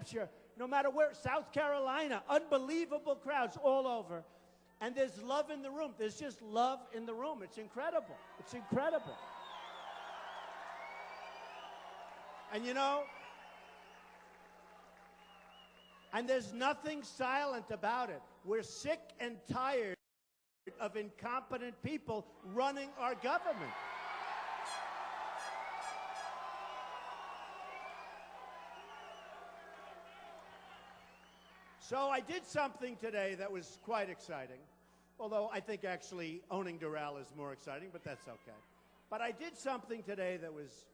Hampshire, no matter where, South Carolina, unbelievable crowds all over. And there's love in the room. There's just love in the room. It's incredible. It's incredible. And you know, and there's nothing silent about it. We're sick and tired of incompetent people running our government. So I did something today that was quite exciting, although I think actually owning Doral is more exciting, but that's okay. But I did something today that was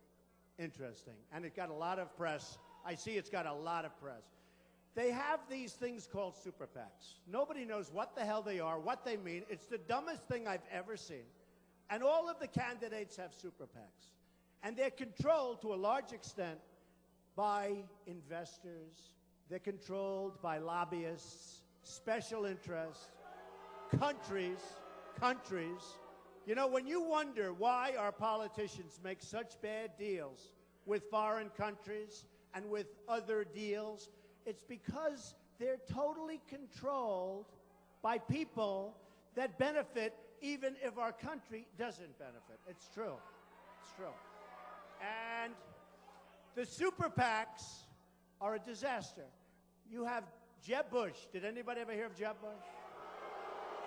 interesting, and it got a lot of press. I see it's got a lot of press. They have these things called super PACs. Nobody knows what the hell they are, what they mean. It's the dumbest thing I've ever seen. And all of the candidates have super PACs. And they're controlled to a large extent by investors. They're controlled by lobbyists, special interests, countries. You know, when you wonder why our politicians make such bad deals with foreign countries and with other deals, it's because they're totally controlled by people that benefit even if our country doesn't benefit. It's true. It's true. And the super PACs are a disaster. You have Jeb Bush. Did anybody ever hear of Jeb Bush?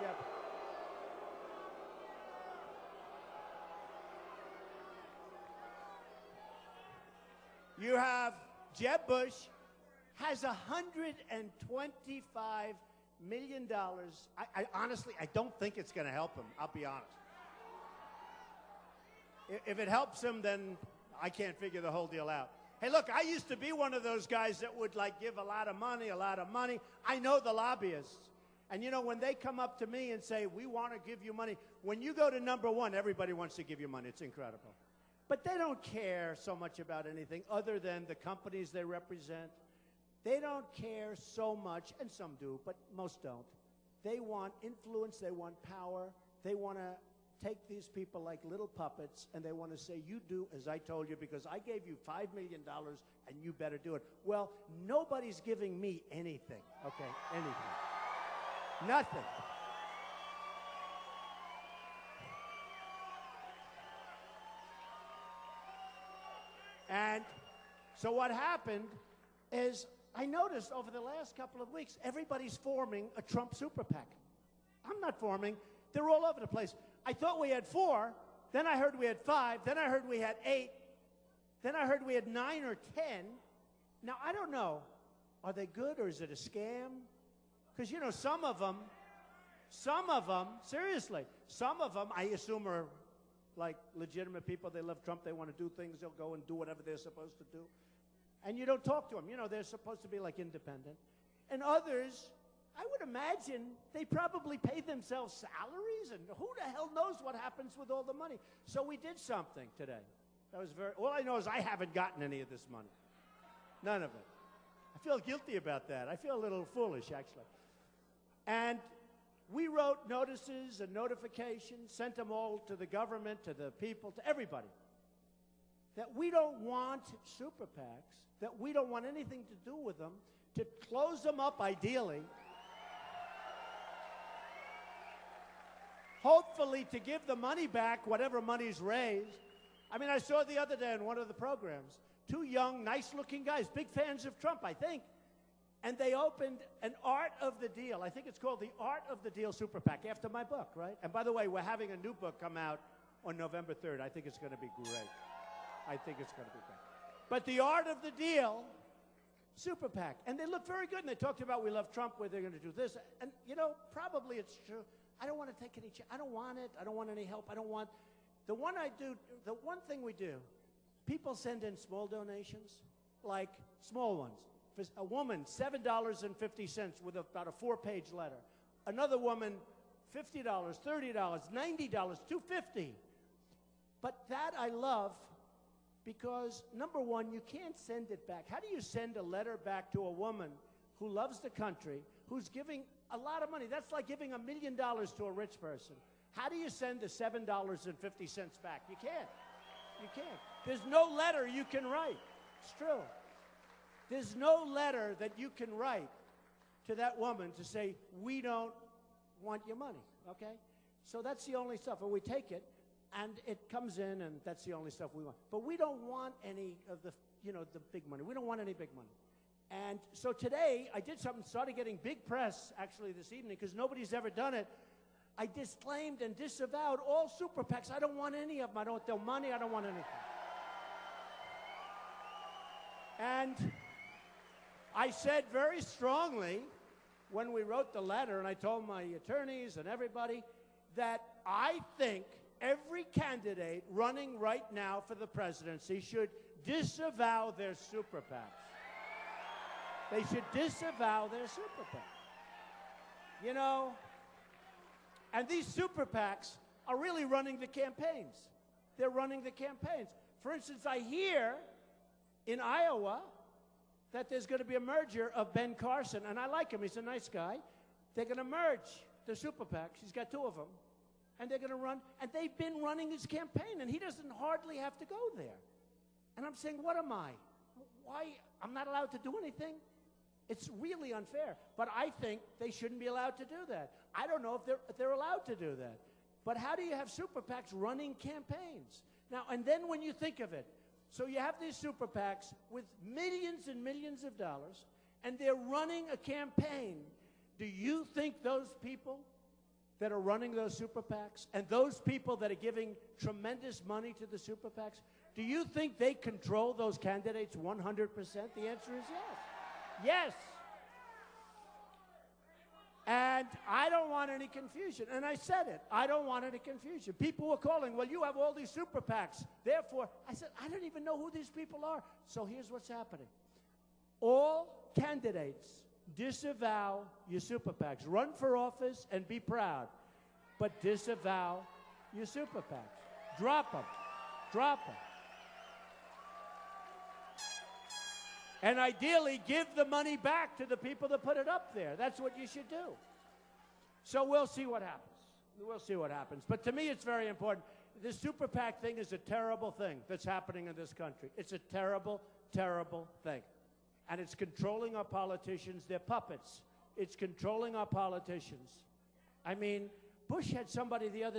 Jeb. You have Jeb Bush has $125 million. I honestly, I don't think it's going to help him. I'll be honest. If it helps him, then I can't figure the whole deal out. Hey, look, I used to be one of those guys that would, like, give a lot of money. I know the lobbyists. And, you know, when they come up to me and say, we want to give you money, when you go to number one, everybody wants to give you money. It's incredible. But they don't care so much about anything other than the companies they represent. They don't care so much, and some do, but most don't. They want influence. They want power. They want to take these people like little puppets, and they want to say, you do as I told you because I gave you $5 million, and you better do it. Well, nobody's giving me anything, okay? Anything. Nothing. And so what happened is I noticed over the last couple of weeks, everybody's forming a Trump super PAC. I'm not forming. They're all over the place. I thought we had 4. Then I heard we had 5. Then I heard we had 8. Then I heard we had 9 or 10. Now, I don't know. Are they good or is it a scam? Because, you know, some of them, seriously, some of them I assume are like legitimate people. They love Trump. They want to do things. They'll go and do whatever they're supposed to do. And you don't talk to them. You know, they're supposed to be like independent. And others, I would imagine they probably pay themselves salaries, and who the hell knows what happens with all the money. So we did something today. That was all I know is I haven't gotten any of this money. None of it. I feel guilty about that. I feel a little foolish, actually. And we wrote notices and notifications, sent them all to the government, to the people, to everybody, that we don't want super PACs, that we don't want anything to do with them, to close them up ideally, hopefully to give the money back, whatever money's raised. I mean, I saw the other day in one of the programs, 2 young, nice-looking guys, big fans of Trump, I think, and they opened an Art of the Deal. I think it's called the Art of the Deal Super PAC, after my book, right? And by the way, we're having a new book come out on November 3rd. I think it's going to be great. I think it's going to be great. But the Art of the Deal Super PAC, and they look very good, and they talked about we love Trump, where they're going to do this. And, you know, probably it's true. I don't want to take any, I don't want it. I don't want any help. I don't want, the one thing we do, people send in small donations, like small ones. For a woman, $7.50 with about a 4-page letter. Another woman, $50, $30, $90, $2.50. But that I love because, number one, you can't send it back. How do you send a letter back to a woman who loves the country, who's giving a lot of money? That's like giving $1 million to a rich person. How do you send the $7.50 back? You can't. You can't. There's no letter you can write. It's true. There's no letter that you can write to that woman to say, we don't want your money, okay? So that's the only stuff. And we take it, and it comes in, and that's the only stuff we want. But we don't want any of the, the big money. We don't want any big money. And so today, I did something, started getting big press, actually, this evening, because nobody's ever done it. I disclaimed and disavowed all super PACs. I don't want any of them. I don't want their money. I don't want anything. And I said very strongly when we wrote the letter, and I told my attorneys and everybody, that I think every candidate running right now for the presidency should disavow their super PACs. They should disavow their super PACs. And these super PACs are really running the campaigns. They're running the campaigns. For instance, I hear in Iowa that there's going to be a merger of Ben Carson, and I like him. He's a nice guy. They're going to merge the super PACs. He's got two of them. And they're going to run, and they've been running his campaign, and he doesn't hardly have to go there. And I'm saying, what am I? Why? I'm not allowed to do anything? It's really unfair. But I think they shouldn't be allowed to do that. I don't know if they're allowed to do that. But how do you have super PACs running campaigns? Now, and then when you think of it, so you have these super PACs with millions and millions of dollars, and they're running a campaign. Do you think those people that are running those super PACs and those people that are giving tremendous money to the super PACs, do you think they control those candidates 100%? The answer is yes. Yes. And I don't want any confusion. And I said it. I don't want any confusion. People were calling, well, you have all these super PACs. Therefore, I said, I don't even know who these people are. So here's what's happening. All candidates disavow your super PACs. Run for office and be proud. But disavow your super PACs. Drop them. Drop them. And ideally, give the money back to the people that put it up there. That's what you should do. So we'll see what happens. We'll see what happens. But to me, it's very important. This super PAC thing is a terrible thing that's happening in this country. It's a terrible, terrible thing. And it's controlling our politicians. They're puppets. It's controlling our politicians. I mean, Bush had somebody the other